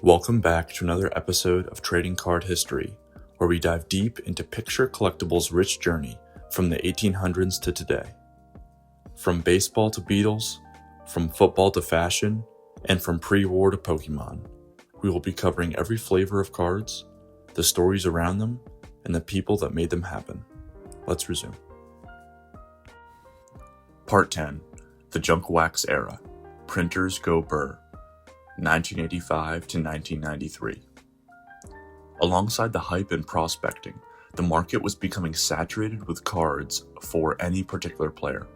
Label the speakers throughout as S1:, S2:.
S1: Welcome back to another episode of Trading Card History, where we dive deep into picture collectibles' rich journey from the 1800s to today. From baseball to Beatles, from football to fashion, and from pre-war to Pokemon, we will be covering every flavor of cards, the stories around them, and the people that made them happen. Let's resume. Part 10. The Junk Wax Era. Printers Go Burr. 1985 to 1993. Alongside the hype and prospecting, the market was becoming saturated with cards for any particular player.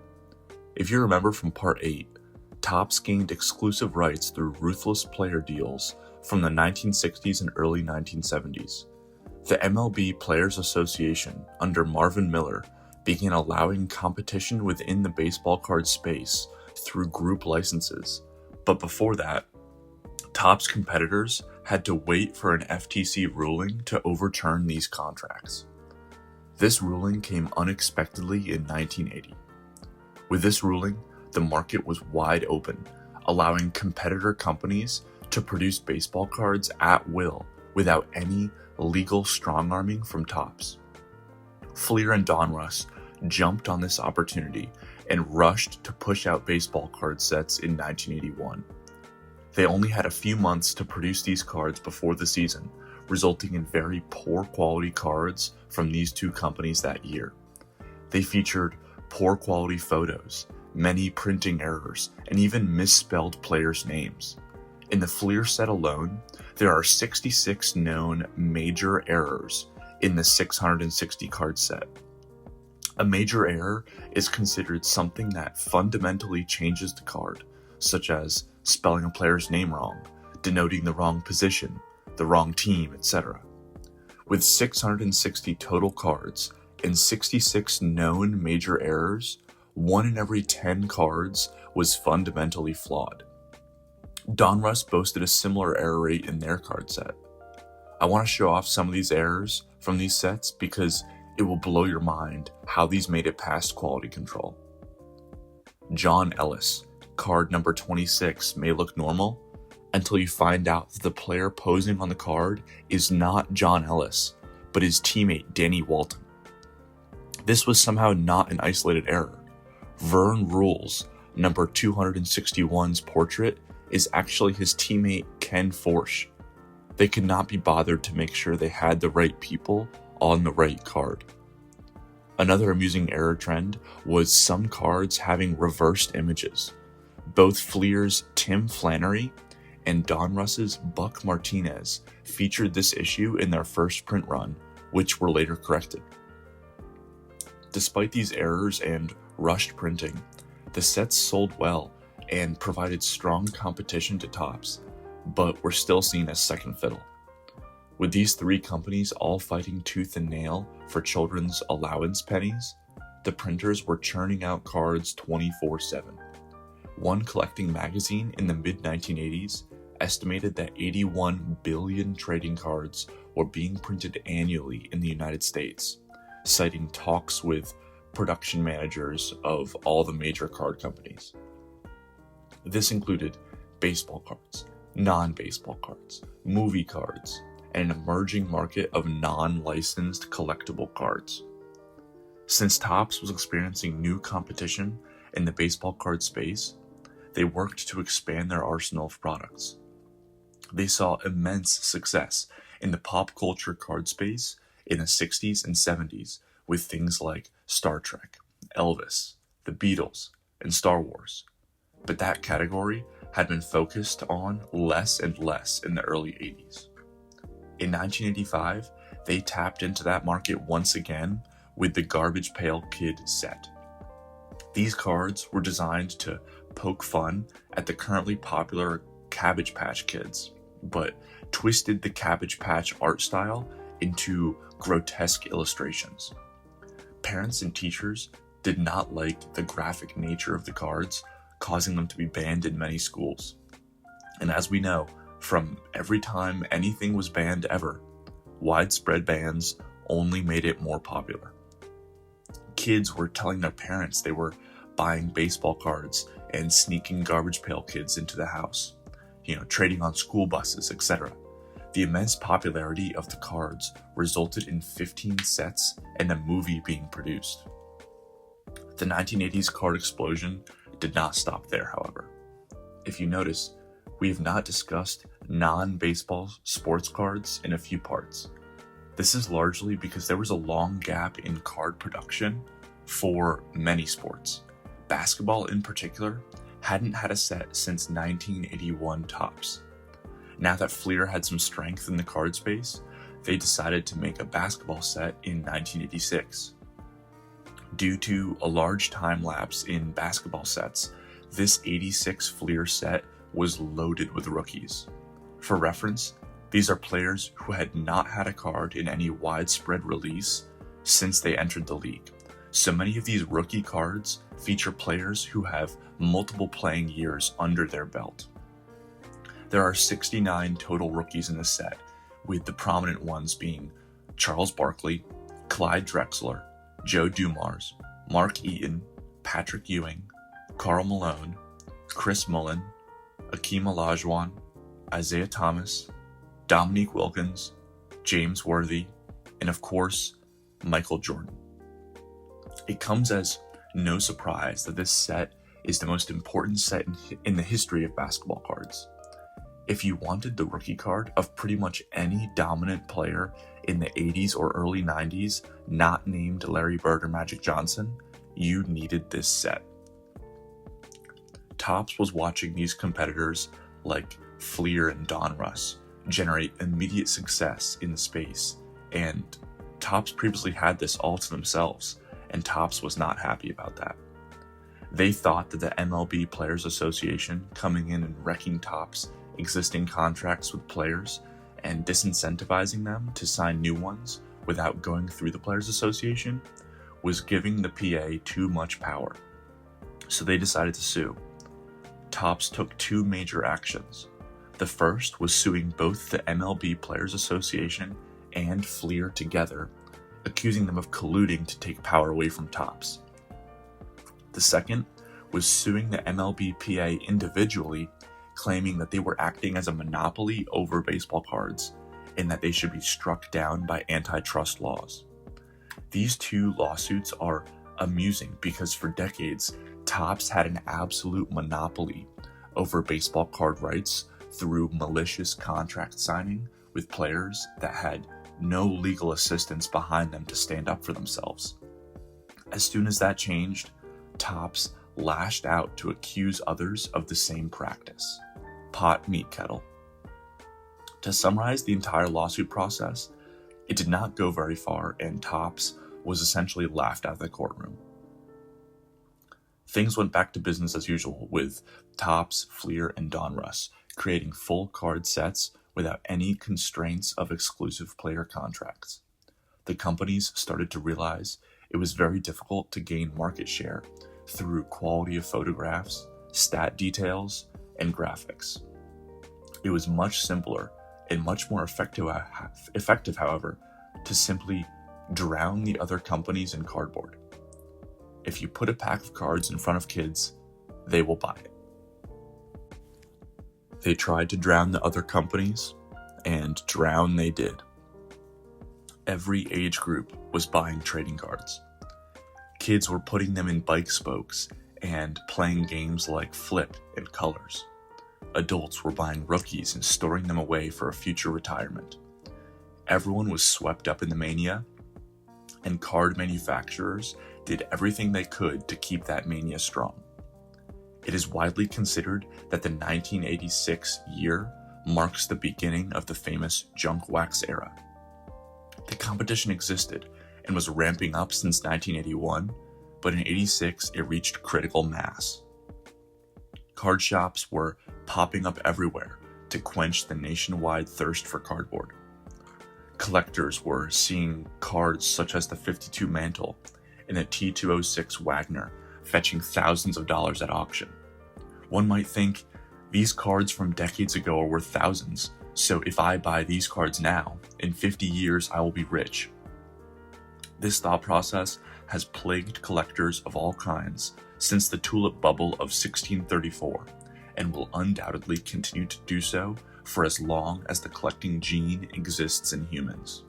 S1: If you remember from Part 8, Topps gained exclusive rights through ruthless player deals from the 1960s and early 1970s. The MLB Players Association, under Marvin Miller, began allowing competition within the baseball card space through group licenses, but before that, Topps competitors had to wait for an FTC ruling to overturn these contracts. This ruling came unexpectedly in 1980. With this ruling, the market was wide open, allowing competitor companies to produce baseball cards at will without any legal strong-arming from Topps. Fleer and Donruss jumped on this opportunity and rushed to push out baseball card sets in 1981. They only had a few months to produce these cards before the season, resulting in very poor quality cards from these two companies that year. They featured poor quality photos, many printing errors, and even misspelled players' names. In the Fleer set alone, there are 66 known major errors in the 660 card set. A major error is considered something that fundamentally changes the card, such as spelling a player's name wrong, denoting the wrong position, the wrong team, etc. With 660 total cards and 66 known major errors, 1 in every 10 cards was fundamentally flawed. Donruss boasted a similar error rate in their card set. I want to show off some of these errors from these sets because it will blow your mind how these made it past quality control. John Ellis. Card number 26 may look normal until you find out that the player posing on the card is not John Ellis, but his teammate Danny Walton. This was somehow not an isolated error. Vern Rules, number 261's portrait, is actually his teammate Ken Forsch. They could not be bothered to make sure they had the right people on the right card. Another amusing error trend was some cards having reversed images. Both Fleer's Tim Flannery and Donruss's Buck Martinez featured this issue in their first print run, which were later corrected. Despite these errors and rushed printing, the sets sold well and provided strong competition to Topps, but were still seen as second fiddle. With these three companies all fighting tooth and nail for children's allowance pennies, the printers were churning out cards 24/7. One collecting magazine in the mid-1980s estimated that 81 billion trading cards were being printed annually in the United States, citing talks with production managers of all the major card companies. This included baseball cards, non-baseball cards, movie cards, and an emerging market of non-licensed collectible cards. Since Topps was experiencing new competition in the baseball card space, they worked to expand their arsenal of products. They saw immense success in the pop culture card space in the 60s and 70s with things like Star Trek, Elvis, the Beatles, and Star Wars. But that category had been focused on less and less in the early 80s. In 1985, they tapped into that market once again with the Garbage Pail Kid set. These cards were designed to poke fun at the currently popular Cabbage Patch Kids, but twisted the Cabbage Patch art style into grotesque illustrations. Parents and teachers did not like the graphic nature of the cards, causing them to be banned in many schools. And as we know, from every time anything was banned ever, widespread bans only made it more popular. Kids were telling their parents they were buying baseball cards and sneaking Garbage Pail Kids into the house. trading on school buses, etc. The immense popularity of the cards resulted in 15 sets and a movie being produced. The 1980s card explosion did not stop there, however. If you notice, we have not discussed non-baseball sports cards in a few parts. This is largely because there was a long gap in card production for many sports. Basketball in particular hadn't had a set since 1981 tops. Now that Fleer had some strength in the card space, they decided to make a basketball set in 1986. Due to a large time lapse in basketball sets, this 86 Fleer set was loaded with rookies. For reference, these are players who had not had a card in any widespread release since they entered the league. So many of these rookie cards feature players who have multiple playing years under their belt. There are 69 total rookies in the set, with the prominent ones being Charles Barkley, Clyde Drexler, Joe Dumars, Mark Eaton, Patrick Ewing, Karl Malone, Chris Mullin, Akeem Olajuwon, Isaiah Thomas, Dominique Wilkins, James Worthy, and of course, Michael Jordan. It comes as no surprise that this set is the most important set in the history of basketball cards. If you wanted the rookie card of pretty much any dominant player in the 80s or early 90s not named Larry Bird or Magic Johnson, you needed this set. Topps was watching these competitors like Fleer and Donruss generate immediate success in the space, and Topps previously had this all to themselves, and Topps was not happy about that. They thought that the MLB Players Association coming in and wrecking Topps' existing contracts with players and disincentivizing them to sign new ones without going through the Players Association was giving the PA too much power. So they decided to sue. Topps took two major actions. The first was suing both the MLB Players Association and Fleer together, accusing them of colluding to take power away from Topps. The second was suing the MLBPA individually, claiming that they were acting as a monopoly over baseball cards and that they should be struck down by antitrust laws. These two lawsuits are amusing because for decades, Topps had an absolute monopoly over baseball card rights through malicious contract signing with players that had no legal assistance behind them to stand up for themselves. As soon as that changed, Topps lashed out to accuse others of the same practice. Pot, meet kettle. To summarize the entire lawsuit process, it did not go very far and Topps was essentially laughed out of the courtroom. Things went back to business as usual with Topps, Fleer, and Donruss creating full card sets without any constraints of exclusive player contracts. The companies started to realize it was very difficult to gain market share through quality of photographs, stat details, and graphics. It was much simpler and much more effective, however, to simply drown the other companies in cardboard. If you put a pack of cards in front of kids, they will buy it. They tried to drown the other companies, and drown they did. Every age group was buying trading cards. Kids were putting them in bike spokes and playing games like Flip and Colors. Adults were buying rookies and storing them away for a future retirement. Everyone was swept up in the mania, and card manufacturers did everything they could to keep that mania strong. It is widely considered that the 1986 year marks the beginning of the famous junk wax era. The competition existed and was ramping up since 1981, but in 86 it reached critical mass. Card shops were popping up everywhere to quench the nationwide thirst for cardboard. Collectors were seeing cards such as the 52 Mantle and the T206 Wagner fetching thousands of dollars at auction. One might think, these cards from decades ago are worth thousands, so if I buy these cards now, in 50 years I will be rich. This thought process has plagued collectors of all kinds since the tulip bubble of 1634, and will undoubtedly continue to do so for as long as the collecting gene exists in humans.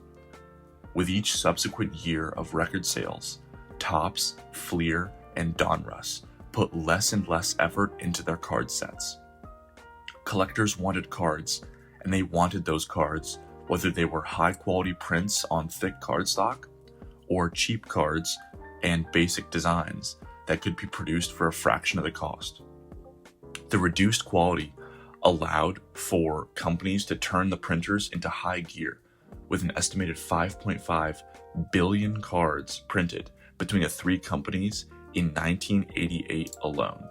S1: With each subsequent year of record sales, Topps, Fleer, and Donruss put less and less effort into their card sets. Collectors wanted cards, and they wanted those cards whether they were high-quality prints on thick cardstock or cheap cards and basic designs that could be produced for a fraction of the cost. The reduced quality allowed for companies to turn the printers into high gear, with an estimated 5.5 billion cards printed between the three companies in 1988 alone.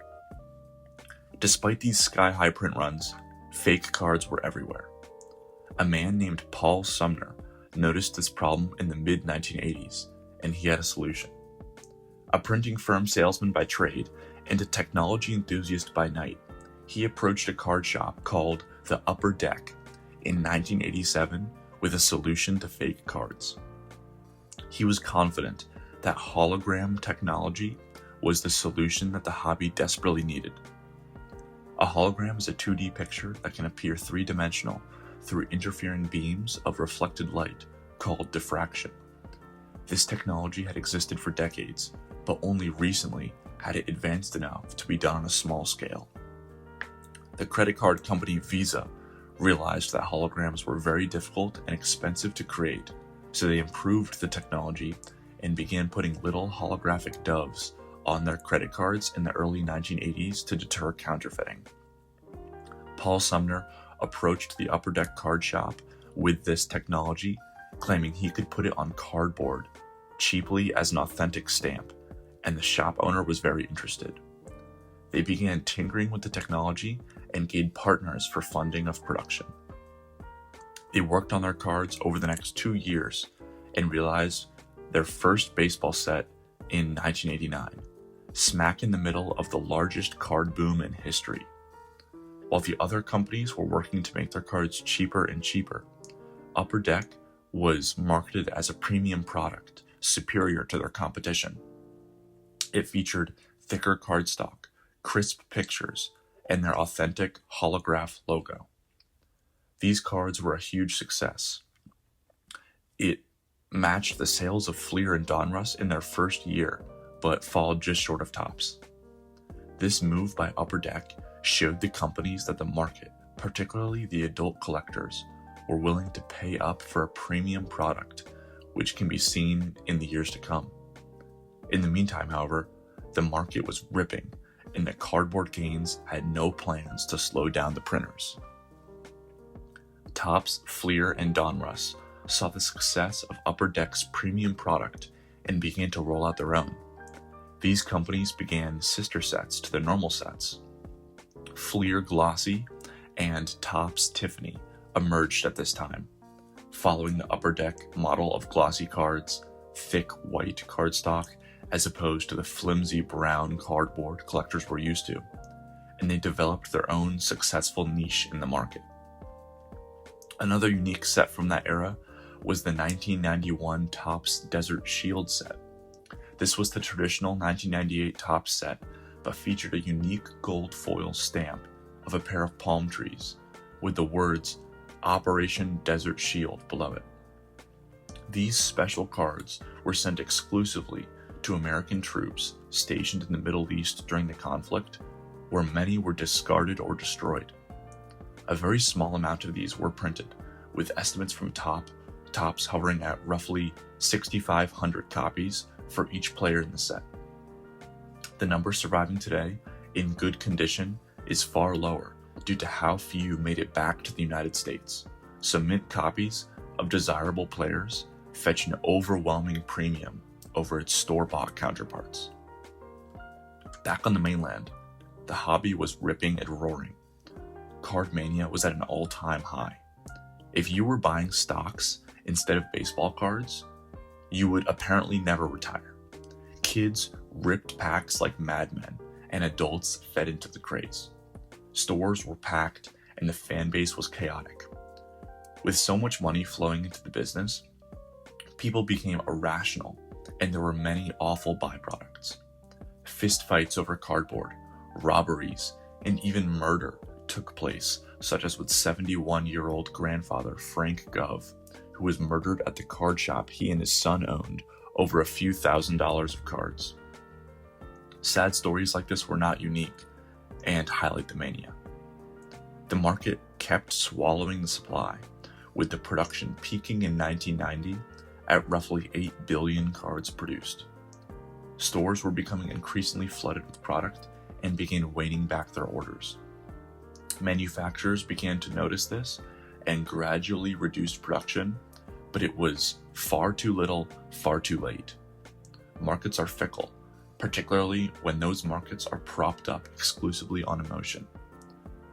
S1: Despite these sky-high print runs, fake cards were everywhere. A man named Paul Sumner noticed this problem in the mid-1980s, and he had a solution. A printing firm salesman by trade and a technology enthusiast by night, he approached a card shop called the Upper Deck in 1987 with a solution to fake cards. He was confident that hologram technology was the solution that the hobby desperately needed. A hologram is a 2D picture that can appear three-dimensional through interfering beams of reflected light called diffraction. This technology had existed for decades, but only recently had it advanced enough to be done on a small scale. The credit card company Visa realized that holograms were very difficult and expensive to create, so they improved the technology and began putting little holographic doves on their credit cards in the early 1980s to deter counterfeiting. Paul Sumner approached the Upper Deck card shop with this technology, claiming he could put it on cardboard cheaply as an authentic stamp, and the shop owner was very interested. They began tinkering with the technology and gained partners for funding of production. They worked on their cards over the next 2 years and realized their first baseball set in 1989, smack in the middle of the largest card boom in history. While the other companies were working to make their cards cheaper and cheaper, Upper Deck was marketed as a premium product, superior to their competition. It featured thicker cardstock, crisp pictures, and their authentic holograph logo. These cards were a huge success. It matched the sales of Fleer and Donruss in their first year, but fallen just short of Topps. This move by Upper Deck showed the companies that the market, particularly the adult collectors, were willing to pay up for a premium product, which can be seen in the years to come. In the meantime, however, the market was ripping, and the cardboard gains had no plans to slow down the printers. Topps, Fleer, and Donruss saw the success of Upper Deck's premium product and began to roll out their own. These companies began sister sets to their normal sets. Fleer Glossy and Topps Tiffany emerged at this time, following the Upper Deck model of glossy cards, thick white cardstock, as opposed to the flimsy brown cardboard collectors were used to, and they developed their own successful niche in the market. Another unique set from that era was the 1991 Topps Desert Shield set. This was the traditional 1998 Topps set, but featured a unique gold foil stamp of a pair of palm trees with the words Operation Desert Shield below it. These special cards were sent exclusively to American troops stationed in the Middle East during the conflict, where many were discarded or destroyed. A very small amount of these were printed, with estimates from Topps hovering at roughly 6,500 copies for each player in the set. The number surviving today, in good condition, is far lower due to how few made it back to the United States, so mint copies of desirable players fetch an overwhelming premium over its store-bought counterparts. Back on the mainland, the hobby was ripping and roaring. Card mania was at an all-time high. If you were buying stocks instead of baseball cards, you would apparently never retire. Kids ripped packs like madmen, and adults fed into the craze. Stores were packed, and the fan base was chaotic. With so much money flowing into the business, people became irrational, and there were many awful byproducts. Fistfights over cardboard, robberies, and even murder took place, such as with 71-year-old grandfather Frank Gov, who was murdered at the card shop he and his son owned over a few $1,000s of cards. Sad stories like this were not unique and highlight the mania. The market kept swallowing the supply, with the production peaking in 1990 at roughly 8 billion cards produced. Stores were becoming increasingly flooded with product and began waning back their orders. Manufacturers began to notice this and gradually reduced production, but it was far too little, far too late. Markets are fickle, particularly when those markets are propped up exclusively on emotion.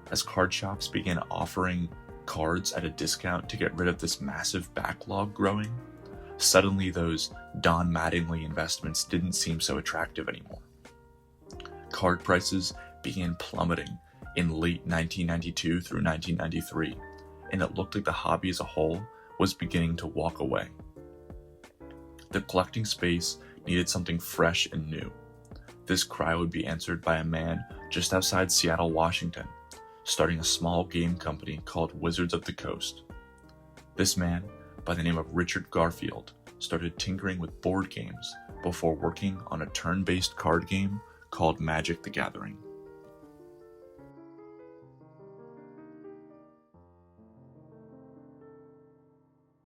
S1: As card shops began offering cards at a discount to get rid of this massive backlog growing, suddenly those Don Mattingly investments didn't seem so attractive anymore. Card prices began plummeting in late 1992 through 1993, and it looked like the hobby as a whole was beginning to walk away. The collecting space needed something fresh and new. This cry would be answered by a man just outside Seattle, Washington, starting a small game company called Wizards of the Coast. This man, by the name of Richard Garfield, started tinkering with board games before working on a turn-based card game called Magic the Gathering.